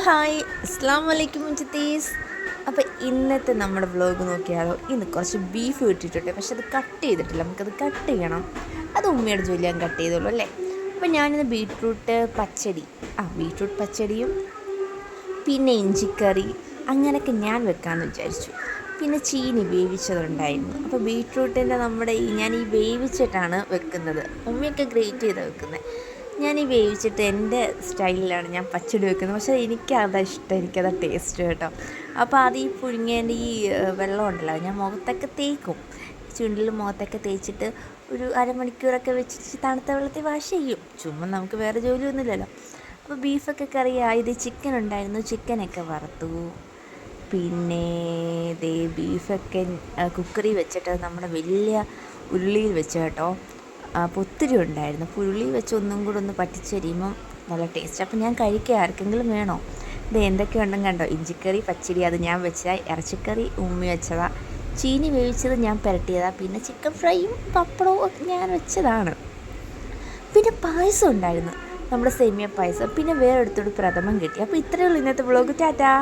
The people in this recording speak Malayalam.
ഹായ്, അസ്സാം വലൈക്കും മുഞ്ചത്തീസ്. അപ്പോൾ ഇന്നത്തെ നമ്മുടെ വ്ളോഗ് നോക്കിയാലോ. ഇന്ന് കുറച്ച് ബീഫ് കിട്ടിയിട്ടുണ്ട്, പക്ഷെ അത് കട്ട് ചെയ്തിട്ടില്ല. നമുക്കത് കട്ട് ചെയ്യണം. അത് ഉമ്മയുടെ ജോലി ഞാൻ കട്ട് ചെയ്തോളൂ അല്ലേ. അപ്പോൾ ഞാനിന്ന് ബീട്രൂട്ട് പച്ചടിയും പിന്നെ ഇഞ്ചിക്കറി അങ്ങനെയൊക്കെ ഞാൻ വെക്കാമെന്ന് വിചാരിച്ചു. പിന്നെ ചീനി വേവിച്ചതുണ്ടായിരുന്നു. അപ്പോൾ ബീട്രൂട്ടിൻ്റെ ഞാൻ ഈ വേവിച്ചിട്ടാണ് വെക്കുന്നത്. ഉമ്മയൊക്കെ ഗ്രേറ്റ് ചെയ്താണ് വെക്കുന്നത്. ഞാൻ ഈ വേവിച്ചിട്ട് എൻ്റെ സ്റ്റൈലിലാണ് ഞാൻ പച്ചടി വെക്കുന്നത്. പക്ഷേ എനിക്കതാ ഇഷ്ടം, എനിക്കതാ ടേസ്റ്റ് കേട്ടോ. അപ്പോൾ അത് ഈ പുഴുങ്ങേൻ്റെ ഈ വെള്ളം ഉണ്ടല്ലോ, ഞാൻ മുഖത്തൊക്കെ തേക്കും. ചുണ്ടിലും മുഖത്തൊക്കെ തേച്ചിട്ട് ഒരു അരമണിക്കൂറൊക്കെ വെച്ചിട്ട് തണുത്ത വെള്ളത്തിൽ വാഷ് ചെയ്യും. ചുമ്മാ നമുക്ക് വേറെ ജോലിയൊന്നുമില്ലല്ലോ. അപ്പോൾ ബീഫൊക്കെ കറിയായത്, ചിക്കൻ ഉണ്ടായിരുന്നു, ചിക്കനൊക്കെ വറുത്തു. പിന്നെ ബീഫൊക്കെ കുക്കറിൽ വെച്ചിട്ട് നമ്മുടെ വലിയ ഉരുളിയിൽ വെച്ച് കേട്ടോ. അപ്പോൾ ഒത്തിരി ഉണ്ടായിരുന്നു. പുള്ളി വെച്ച് ഒന്നും കൂടെ ഒന്ന് പറ്റിച്ച് കഴിയുമ്പം നല്ല ടേസ്റ്റ്. അപ്പോൾ ഞാൻ കഴിക്കുക, ആർക്കെങ്കിലും വേണോ? ഇത് എന്തൊക്കെയുണ്ടെന്ന് കണ്ടോ. ഇഞ്ചിക്കറി, പച്ചടി അത് ഞാൻ വെച്ചതാണ്. ഇറച്ചിക്കറി ഉമ്മി വെച്ചതാണ്. ചീനി വേവിച്ചത് ഞാൻ പുരട്ടിയതാണ്. പിന്നെ ചിക്കൻ ഫ്രൈയും പപ്പടവും ഒക്കെ ഞാൻ വെച്ചതാണ്. പിന്നെ പായസം ഉണ്ടായിരുന്നു, നമ്മുടെ സേമിയ പായസം. പിന്നെ വേറെ അടുത്തോട് പ്രഥമൻ കിട്ടി. അപ്പോൾ ഇത്രയേ ഉള്ളൂ ഇന്നത്തെ വ്ളോഗ്. ടാറ്റാ.